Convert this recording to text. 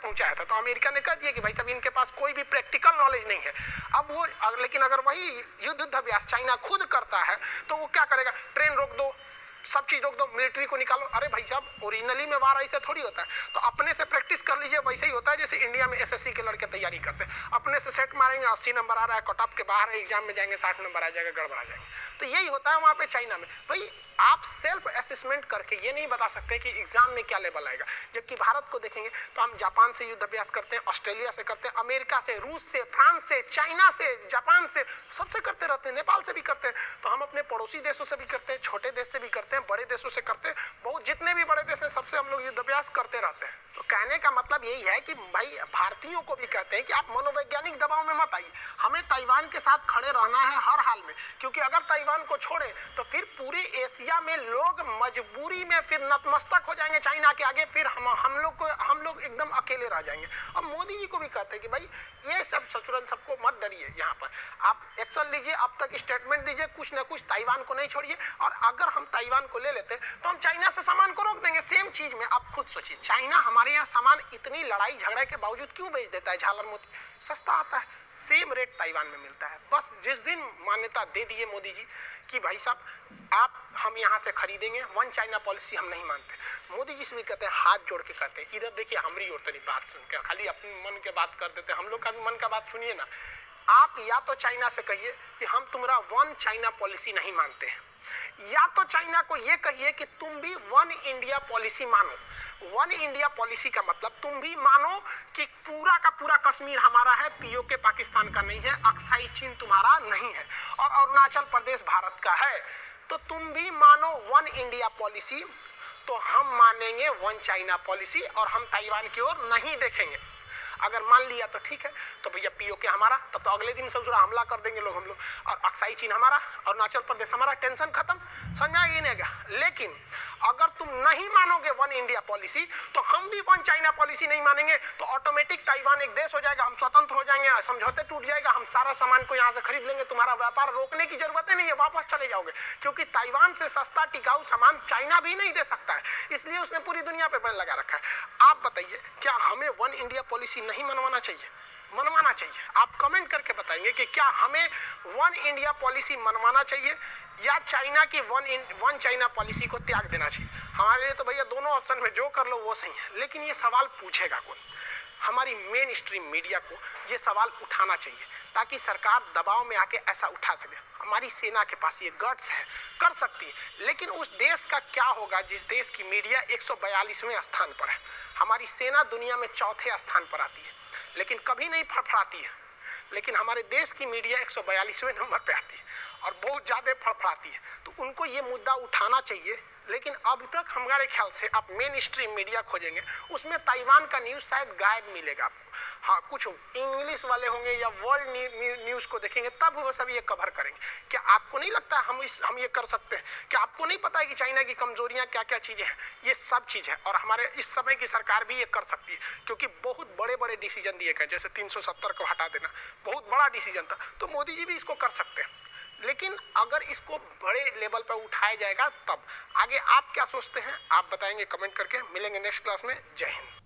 पहुंचाया था, तो अमेरिका ने कह दिया कि भाई साहब इनके पास कोई भी प्रैक्टिकल नॉलेज नहीं है। अब वो लेकिन अगर वही युद्धाभ्यास चाइना खुद करता है तो वो क्या करेगा, ट्रेन रोक दो, सब चीज रोक दो, मिलिट्री को निकालो। अरे भाई साहब ओरिजिनली में वार ऐसे थोड़ी होता है, तो अपने से प्रैक्टिस कर लीजिए। वैसे ही होता है जैसे इंडिया में एसएससी के लड़के तैयारी करते हैं, अपने से सेट मारेंगे, 80 नंबर आ रहा है, कट ऑफ के बाहर है, एग्जाम में जाएंगे 60 नंबर आ जाएगा, गड़बड़ा जाएंगे। तो यही होता है वहां पे चाइना में। भाई आप सेल्फ असेसमेंट करके ये नहीं बता सकते कि एग्जाम में क्या लेवल आएगा। जबकि भारत को देखेंगे तो हम जापान से युद्ध अभ्यास करते हैं, ऑस्ट्रेलिया से करते हैं, अमेरिका से, रूस से, फ्रांस से, चाइना से, जापान से, सबसे करते रहते हैं, नेपाल से भी करते हैं। तो हम अपने पड़ोसी देशों से भी करते हैं, छोटे देश से भी करते हैं, बड़े देशों से करते हैं, बहुत जितने भी बड़े देश हैं सबसे हम लोग युद्ध अभ्यास करते रहते हैं। तो कहने का मतलब यही है कि भाई भारतीयों को भी कहते हैं कि आप मनोवैज्ञानिक दबाव में मत आइए, हमें ताइवान के साथ खड़े रहना है हर हाल में। क्योंकि अगर ताइवान को छोड़े तो फिर पूरे एशिया में लोग मजबूरी में फिर नतमस्तक हो जाएंगे चाइना के आगे, फिर हम लोग एकदम अकेले रह जाएंगे। और मोदी जी को भी कहते हैं कि भाई ये सब सचुरन सबको मत डरिए, यहाँ पर आप एक्शन लीजिए, अब तक स्टेटमेंट दीजिए, कुछ ना कुछ ताइवान को नहीं छोड़िए। और अगर हम ताइवान को ले लेते तो हम चाइना से सामान को रोक देंगे। सेम चीज में आप खुद सोचिए, चाइना हमारे यहाँ सामान इतनी लड़ाई झगड़े के बावजूद क्यों बेच देता है, झालर मोती सस्ता आता है, सेम रेट ताइवान में मिलता है। बस जिस दिन मान्यता दे दिए मोदी जी कि भाई साहब आप हम यहाँ से खरीदेंगे, वन चाइना पॉलिसी हम नहीं मानते। मोदी जी से भी कहते हैं, हाथ जोड़ के कहते हैं, इधर देखिए हमारी ओर तरी बात सुन के खाली अपने मन के बात कर देते हैं, हम लोग का भी मन का बात सुनिए ना। आप या तो चाइना से कहिए कि हम तुम्हारा वन चाइना पॉलिसी नहीं मानते हैं, या तो चाइना को ये कहिए कि तुम भी वन इंडिया पॉलिसी मानो। वन इंडिया पॉलिसी का मतलब तुम भी मानो कि पूरा का पूरा कश्मीर हमारा है, पीओके पाकिस्तान का नहीं है, अक्साई चीन तुम्हारा नहीं है, और अरुणाचल प्रदेश भारत का है। तो तुम भी मानो वन इंडिया पॉलिसी, तो हम मानेंगे वन चाइना पॉलिसी और हम ताइवान की ओर नहीं देखेंगे। अगर मान लिया तो ठीक है, तो भैया पीओके हमारा, तब तो अगले दिन ससुरा हमला कर देंगे लोग हम लोग, और अक्साई चीन हमारा, अरुणाचल प्रदेश हमारा, टेंशन खत्म, समझ में आएगी नहीं? लेकिन अगर तुम नहीं मानोगे वन इंडिया पॉलिसी, तो हम भी वन चाइना पॉलिसी नहीं मानेंगे, तो ऑटोमेटिक ताइवान एक देश हो जाएगा, हम स्वतंत्र हो जाएंगे, समझौते टूट जाएगा, हम सारा सामान को यहाँ से खरीद लेंगे, तुम्हारा व्यापार रोकने की जरूरत नहीं है, वापस चले जाओगे। क्योंकि ताइवान से सस्ता टिकाऊ सामान चाइना भी नहीं दे सकता है, इसलिए उसने पूरी दुनिया पे बैन लगा रखा है। आप बताइए, क्या हमें वन इंडिया पॉलिसी नहीं मनवाना चाहिए? मनवाना चाहिए। आप कमेंट करके बताएंगे कि क्या हमें वन इंडिया पॉलिसी मनवाना चाहिए या चाइना की वन चाइना पॉलिसी को त्याग देना चाहिए। हमारे लिए तो भैया दोनों ऑप्शन में जो कर लो वो सही है, लेकिन ये सवाल पूछेगा कौन? हमारी मेन स्ट्रीम मीडिया को ये सवाल उठाना चाहिए, ताकि सरकार दबाव में आके ऐसा उठा सके। हमारी सेना के पास ये गट्स है, कर सकती है, लेकिन उस देश का क्या होगा जिस देश की मीडिया 142वें स्थान पर है? हमारी सेना दुनिया में चौथे स्थान पर आती है, लेकिन कभी नहीं फड़फड़ाती है। लेकिन हमारे देश की मीडिया 142वें नंबर पे आती है और बहुत ज़्यादा फड़फड़ाती है। तो उनको ये मुद्दा उठाना चाहिए, लेकिन अब तक हमारे ख्याल से आप मेन स्ट्रीम मीडिया खोजेंगे उसमें ताइवान का न्यूज़ शायद गायब मिलेगा आपको। हाँ, कुछ इंग्लिश वाले होंगे या वर्ल्ड न्यूज़ को देखेंगे तब वो सब ये कवर करेंगे। क्या आपको नहीं लगता हम ये कर सकते हैं? क्या आपको नहीं पता है कि चाइना की कमजोरियां क्या क्या चीज़ें हैं? ये सब चीज़ है और हमारे इस समय की सरकार भी ये कर सकती है, क्योंकि बहुत बड़े बड़े डिसीजन दिए गए, जैसे 370 को हटा देना बहुत बड़ा डिसीजन था, तो मोदी जी भी इसको कर सकते हैं। लेकिन अगर इसको बड़े लेवल पर उठाया जाएगा तब। आगे आप क्या सोचते हैं आप बताएंगे कमेंट करके। मिलेंगे नेक्स्ट क्लास में। जय हिंद।